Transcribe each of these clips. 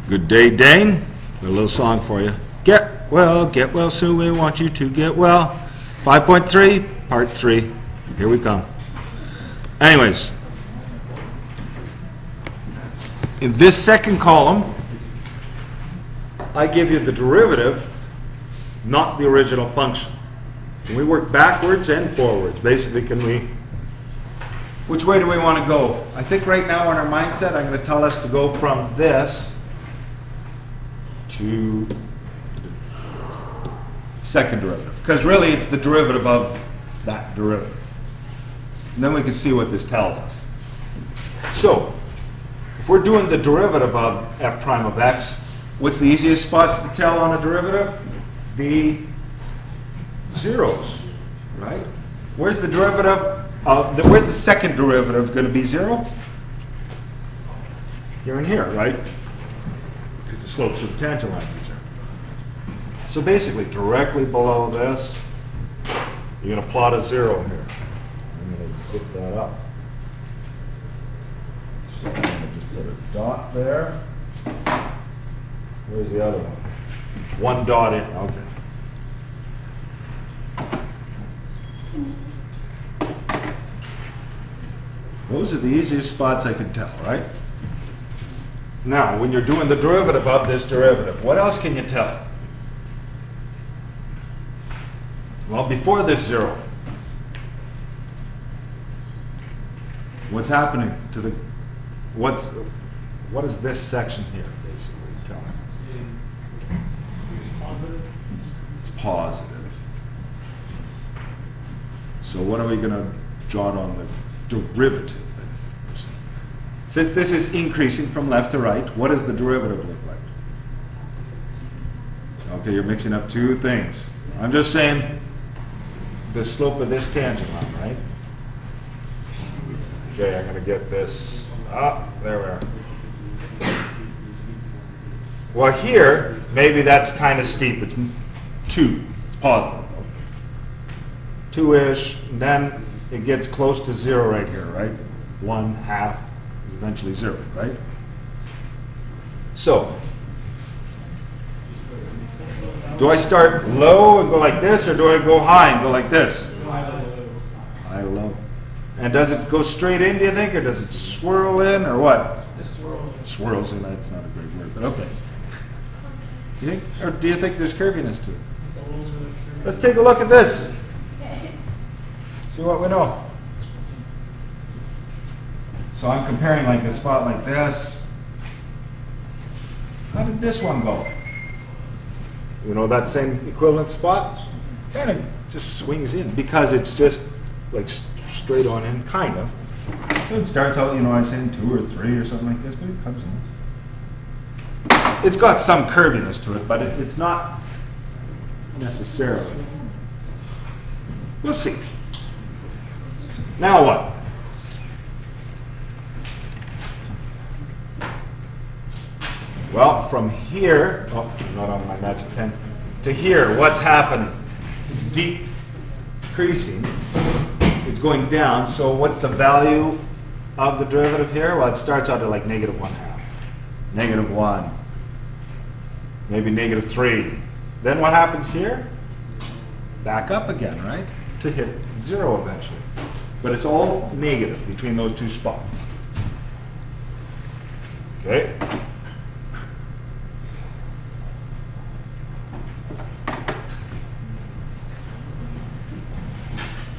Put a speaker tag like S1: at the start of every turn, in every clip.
S1: Good day, Dane. Got a little song for you. Get well, soon we want you to get well. 5.3, part 3. Here we come. Anyways, in this second column, I give you the derivative, not the original function. Can we work backwards and forwards? Basically, which way do we want to go? I think right now in our mindset, I'm going to tell us to go from this to second derivative. Because really, it's the derivative of that derivative. And then we can see what this tells us. So, if we're doing the derivative of f prime of x, what's the easiest spots to tell on a derivative? The zeros, right? Where's the derivative? Where's the second derivative going to be 0? Here and here, right? Because the slopes of the tangent lines are 0. So basically, directly below this, you're going to plot a 0 here. I'm going to zip that up. So I'm going to just put a dot there. Where's the other one? One dot in. Okay. Those are the easiest spots I can tell, right? Now, when you're doing the derivative of this derivative, what else can you tell? Well, before this 0, what's happening to the, what is this section here basically telling us? It's positive. So what are we going to jot on the derivative then? Since this is increasing from left to right, what does the derivative look like? Okay, you're mixing up two things. I'm just saying the slope of this tangent line, right? Okay, I'm going to get this up. There we are. Well, here, maybe that's kind of steep. It's 2. It's positive. 2-ish, and then it gets close to 0 right here, right? 1/2 is eventually 0, right? So, do I start low and go like this, or do I go high and go like this? High, low. And does it go straight in, do you think, or does it swirl in, or what? Swirls in, that's not a great word, but okay. You think, or do you think there's curviness to it? Let's take a look at this. See what we know. So I'm comparing like a spot like this. How did this one go? You know that same equivalent spot? Kind of just swings in because it's just like straight on in, kind of. So it starts out, you know, I was saying 2 or 3 or something like this, but it comes in. It's got some curviness to it, but it's not necessarily. We'll see. Now what? Well, from here, oh, not on my magic pen, to here, what's happening? It's decreasing. It's going down. So what's the value of the derivative here? Well, it starts out at like -1/2, -1, maybe -3. Then what happens here? Back up again, right? To hit 0 eventually. But it's all negative between those two spots. Okay?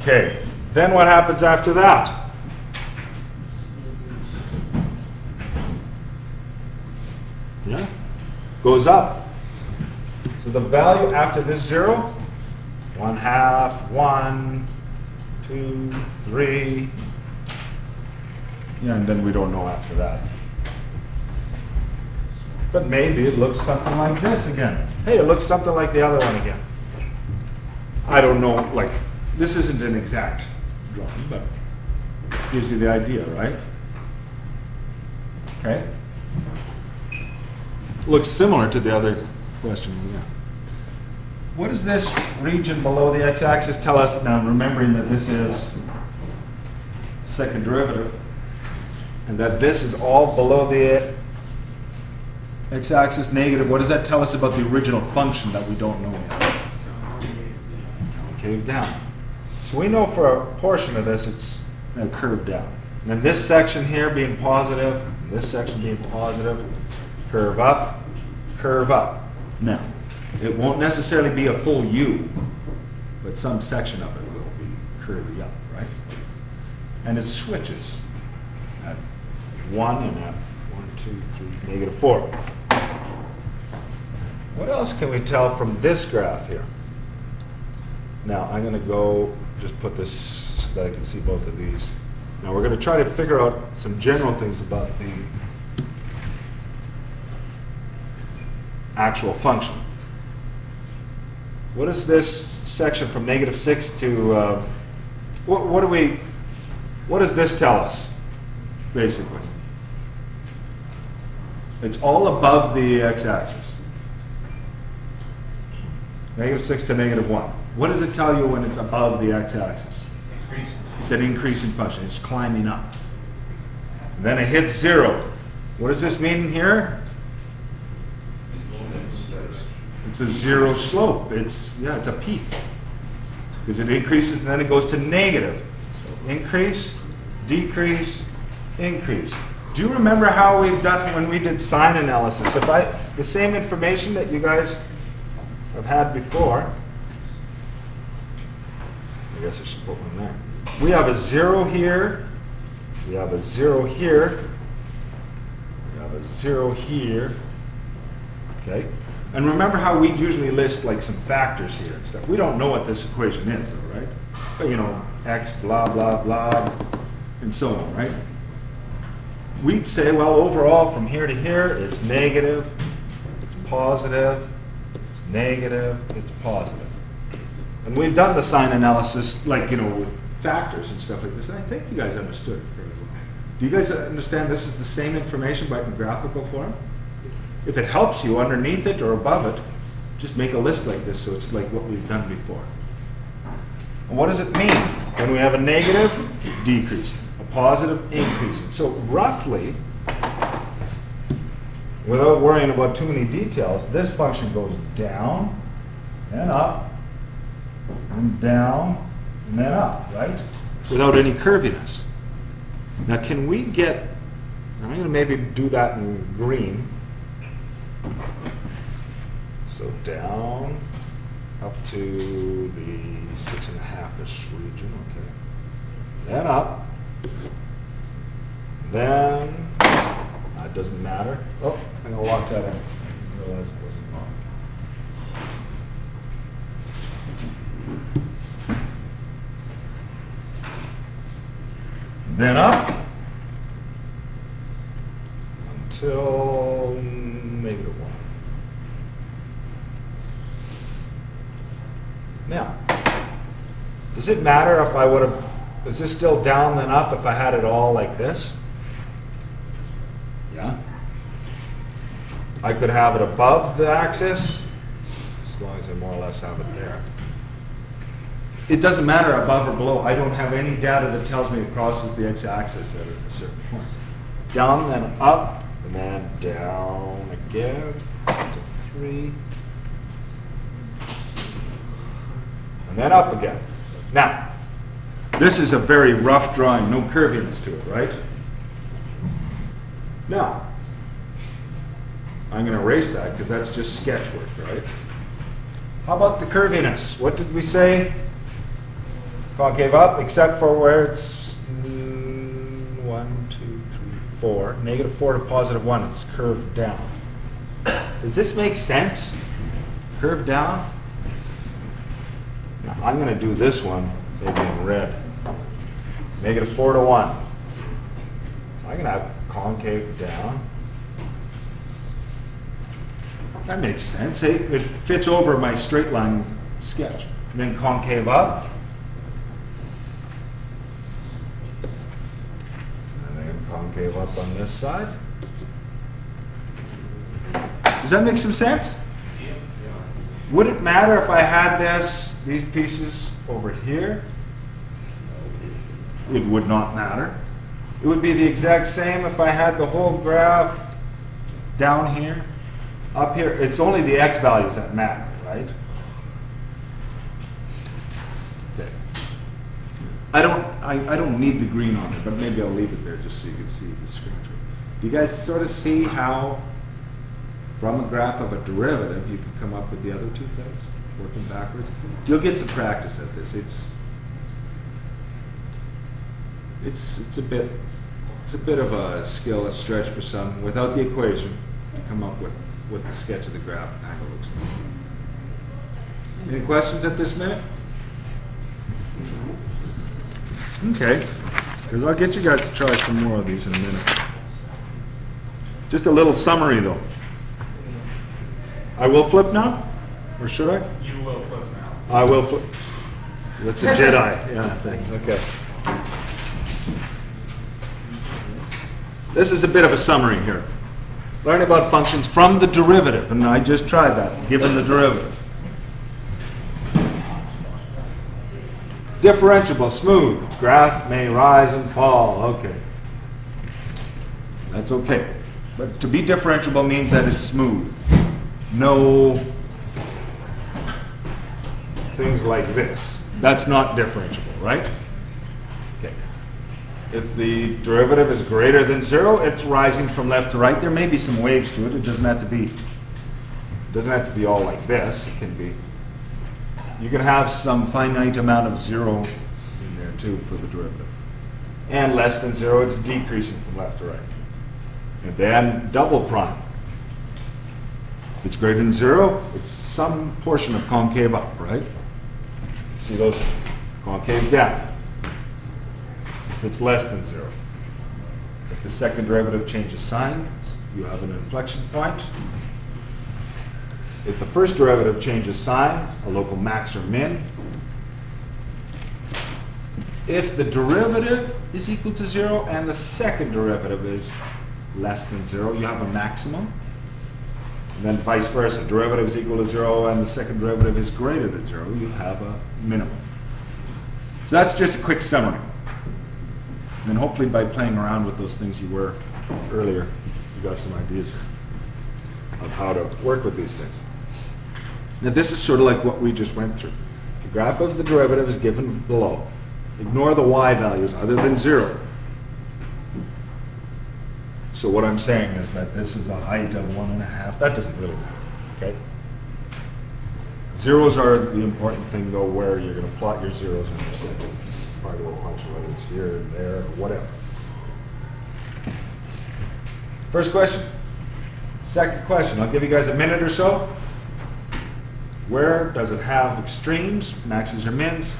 S1: Okay, then what happens after that? Yeah? Goes up. So the value after this 0, 1/2, 1, 2, 3. Yeah, and then we don't know after that. But maybe it looks something like this again. Hey, it looks something like the other one again. I don't know, like, this isn't an exact drawing, but it gives you the idea, right? Okay? Looks similar to the other question. Yeah. What does this region below the x-axis tell us now, remembering that this is second derivative, and that this is all below the X-axis negative. What does that tell us about the original function that we don't know yet? Concave down. So we know for a portion of this it's going to curve down. And then this section here being positive, this section being positive, curve up, curve up. Now, it won't necessarily be a full U, but some section of it will be curvy up, right? And it switches at 1 and at 1, 2, 3, negative 4. What else can we tell from this graph here? Now, I'm going to go just put this so that I can see both of these. Now, we're going to try to figure out some general things about the actual function. What is this section from negative 6 to, what does this tell us, basically? It's all above the x-axis. Negative 6 to negative 1. What does it tell you when it's above the x-axis? It's an increasing function. It's climbing up. And then it hits 0. What does this mean here? It's a 0 slope. It's a peak. Because it increases and then it goes to negative. So increase, decrease, increase. Do you remember how we've done when we did sign analysis? The same information that you guys have had before, I guess I should put one there. We have a 0 here, we have a 0 here, we have a 0 here, okay? And remember how we usually list like some factors here and stuff. We don't know what this equation is though, right? But you know, x, blah, blah, blah, and so on, right? We'd say, well, overall from here to here, it's negative, it's positive, it's negative, it's positive. And we've done the sign analysis, like, you know, with factors and stuff like this, and I think you guys understood it fairly well. Do you guys understand this is the same information but in graphical form? If it helps you underneath it or above it, just make a list like this so it's like what we've done before. And what does it mean? When we have a negative, decreasing, a positive, increasing. So roughly, without worrying about too many details, this function goes down and up and down and then up, right? Without any curviness. Now can we get, I'm going to maybe do that in green. So down up to the 6.5-ish region, okay. Then up. Then, that doesn't matter. Oh, I'm going to lock that in. I realized it wasn't locked. Then up until negative 1. Now, does it matter if I would have, is this still down then up if I had it all like this? Yeah. I could have it above the axis, as long as I more or less have it there. It doesn't matter above or below. I don't have any data that tells me it crosses the x-axis at a certain point. Down, then up, and then down again, to 3. And then up again. Now, this is a very rough drawing, no curviness to it, right? Now, I'm going to erase that because that's just sketch work, right? How about the curviness? What did we say? Concave up, except for where it's 1, 2, 3, 4. Negative 4 to positive 1. It's curved down. Does this make sense? Curved down? Now, I'm going to do this one maybe in red. Negative 4 to 1. I'm going to have concave down. That makes sense. Hey, it fits over my straight line sketch. And then concave up. And then concave up on this side. Does that make some sense? Would it matter if I had these pieces over here? It would not matter. It would be the exact same if I had the whole graph down here Up here, it's only the x values that matter, right? Okay. I don't need the green on it, but maybe I'll leave it there just so you can see the screen. Do you guys sort of see how, from a graph of a derivative, you can come up with the other two things, working backwards? You'll get some practice at this. It's a bit of a skill, a stretch for some. Without the equation, to come up with what the sketch of the graph kind of looks like. Any questions at this minute? Okay, because I'll get you guys to try some more of these in a minute. Just a little summary though. I will flip now? Or should I?
S2: You will flip now.
S1: I will flip. That's a Jedi thing. Okay. This is a bit of a summary here. Learn about functions from the derivative, and I just tried that, given the derivative. Differentiable, smooth. Graph may rise and fall. Okay. That's okay. But to be differentiable means that it's smooth. No things like this. That's not differentiable, right? Okay. If the derivative is greater than 0, it's rising from left to right. There may be some waves to it. It doesn't have to be all like this. It can be. You can have some finite amount of 0 in there too for the derivative. And less than 0, it's decreasing from left to right. And then double prime. If it's greater than 0, it's some portion of concave up, right? See those? Concave down. If it's less than 0. If the second derivative changes signs, you have an inflection point. If the first derivative changes signs, a local max or min. If the derivative is equal to 0 and the second derivative is less than 0, you have a maximum. And then vice versa, derivative is equal to 0 and the second derivative is greater than 0, you have a minimum. So that's just a quick summary. And hopefully by playing around with those things you were earlier, you got some ideas of how to work with these things. Now this is sort of like what we just went through. The graph of the derivative is given below. Ignore the y values other than 0. So what I'm saying is that this is a height of 1.5. That doesn't really matter, okay? Zeros are the important thing, though, where you're going to plot your zeros on your second part of the function, whether it's here, or there, or whatever. First question. Second question. I'll give you guys a minute or so. Where does it have extremes, maxes or mins,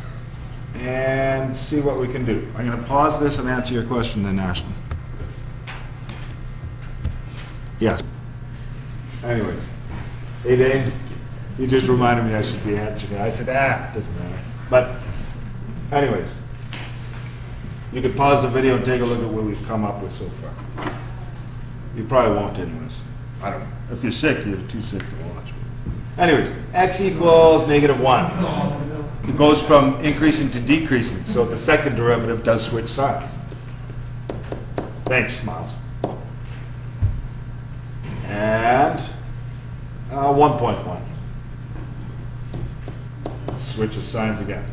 S1: and see what we can do. I'm going to pause this and answer your question then, Ashton. Yes. Anyways, hey Dave, you just reminded me I should be answering it. I said, doesn't matter. But anyways, you could pause the video and take a look at what we've come up with so far. You probably won't anyways. I don't know. If you're sick, you're too sick to watch. Anyways, x equals -1. It goes from increasing to decreasing, so the second derivative does switch sides. Thanks, Miles. And 1.1. Switches signs again.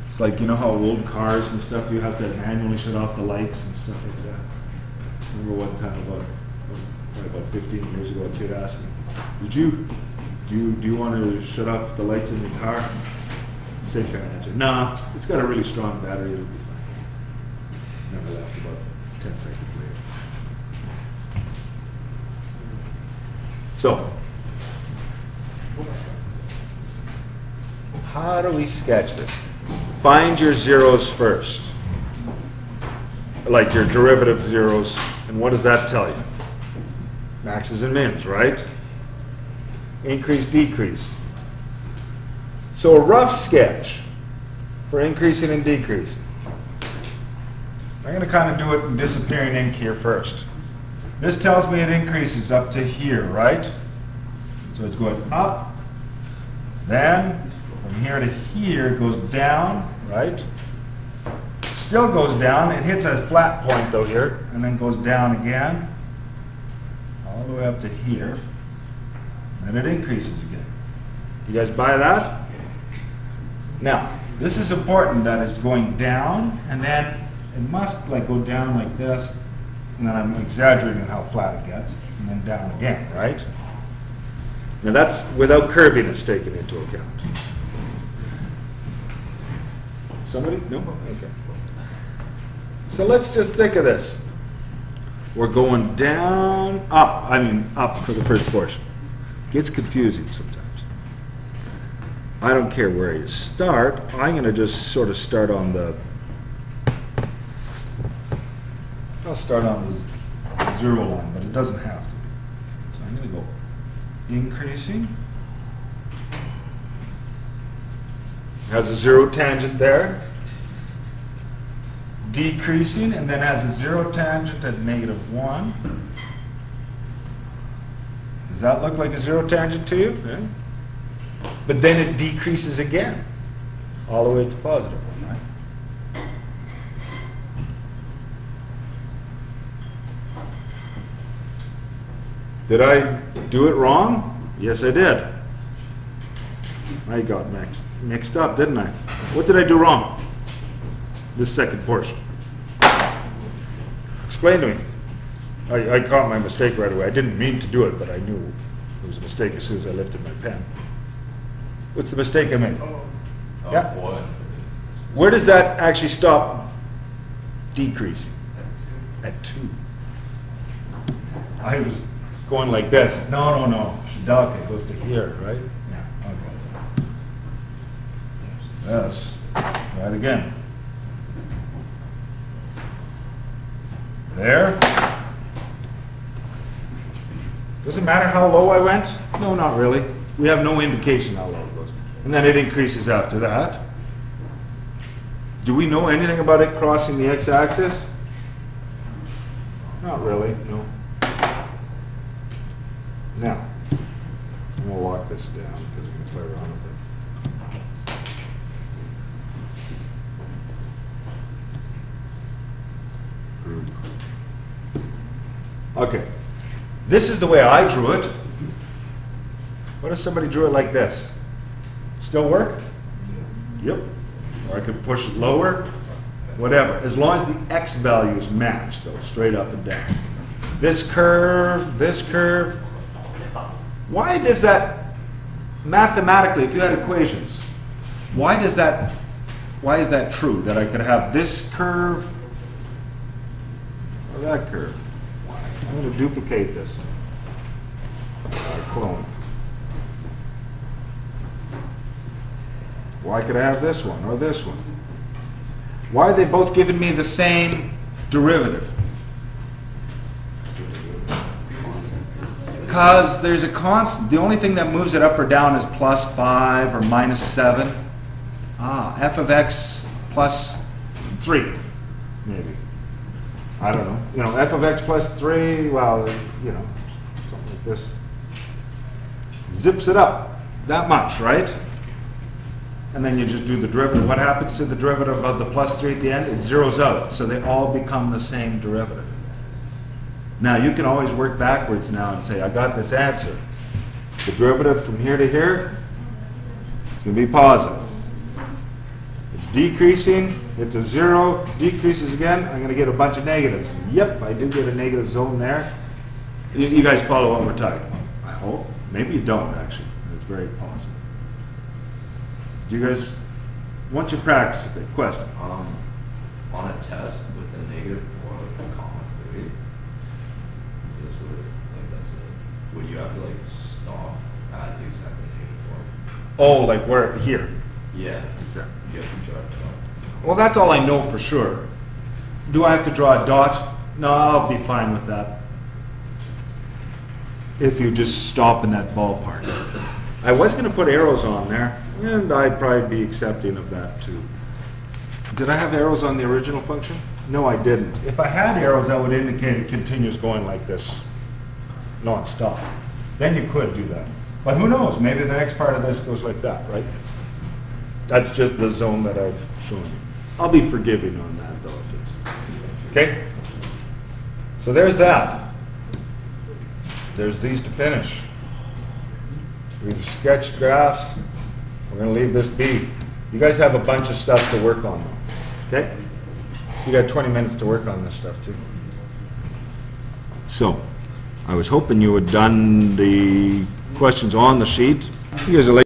S1: It's like, you know how old cars and stuff, you have to manually shut off the lights and stuff like that. I remember one time about 15 years ago, a kid asked me, do you want to shut off the lights in your car? Same kind of answer. Nah, it's got a really strong battery, it'll be fine. And I left about 10 seconds later. So, how do we sketch this? Find your zeros first, like your derivative zeros, and what does that tell you? Maxes and mins, right? Increase, decrease. So a rough sketch for increasing and decreasing. I'm going to kind of do it in disappearing ink here first. This tells me it increases up to here, right? So it's going up. Then from here to here it goes down, right? Still goes down. It hits a flat point though here, and then goes down again. all the way up to here, and it increases again. You guys buy that? Now, this is important that it's going down, and then it must like go down like this, and then I'm exaggerating how flat it gets, and then down again, right? Now that's without curviness taken into account. Somebody? No? Okay. So let's just think of this. We're going down, up. I mean, up for the first portion. Gets confusing sometimes. I don't care where you start. I'm going to just sort of start on the, I'll start on the 0 line, but it doesn't have to be. So I'm going to go increasing. Has a 0 tangent there. Decreasing, and then has a 0 tangent at -1. Does that look like a 0 tangent to you? Yeah. But then it decreases again, all the way to positive 1, right? Did I do it wrong? Yes, I did. I got mixed up, didn't I? What did I do wrong? This second portion. Explain to me. I caught my mistake right away. I didn't mean to do it, but I knew it was a mistake as soon as I lifted my pen. What's the mistake I made? Yeah. Where does that actually stop decreasing? At 2. I was going like this. No. Shidaka goes to here, right? Yeah, okay. Yes. Try it again. There. Does it matter how low I went? No, not really. We have no indication how low it goes. And then it increases after that. Do we know anything about it crossing the x-axis? Not really, no. Now, I'm going to lock this down because we can play around with it. Group. Okay, this is the way I drew it. What if somebody drew it like this? Still work? Yep. Or I could push it lower, whatever. As long as the x values match, though, straight up and down. This curve. Why does that, mathematically, if you had equations, why is that true? That I could have this curve or that curve? I'm going to duplicate this. Clone. Why could I have this one or this one? Why are they both giving me the same derivative? Because there's a constant. The only thing that moves it up or down is +5 or -7. F of x plus 3, maybe. I don't know. You know, f of x plus 3, well, you know, something like this. Zips it up that much, right? And then you just do the derivative. What happens to the derivative of the +3 at the end? It zeroes out, so they all become the same derivative. Now, you can always work backwards now and say, I got this answer. The derivative from here to here is going to be positive. It's decreasing, it's a 0, decreases again, I'm going to get a bunch of negatives. Yep, I do get a negative zone there. You guys follow what we're talking about, I hope. Maybe you don't, actually. It's very possible. Do you guys, once you practice a bit, question?
S2: On a test with a -4 with a comma 3, would you have to like stop at exactly -4?
S1: Oh, like where, here?
S2: Yeah. You have to draw a dot.
S1: Well, that's all I know for sure. Do I have to draw a dot? No, I'll be fine with that. If you just stop in that ballpark. I was going to put arrows on there, and I'd probably be accepting of that too. Did I have arrows on the original function? No, I didn't. If I had arrows, that would indicate it continues going like this, non-stop. Then you could do that. But who knows? Maybe the next part of this goes like that, right? That's just the zone that I've shown you. I'll be forgiving on that, though, if it's... Okay? So there's that. there's these to finish. We've sketched graphs. We're gonna leave this be. You guys have a bunch of stuff to work on, okay? You got 20 minutes to work on this stuff too. So, I was hoping you had done the questions on the sheet. You guys are late.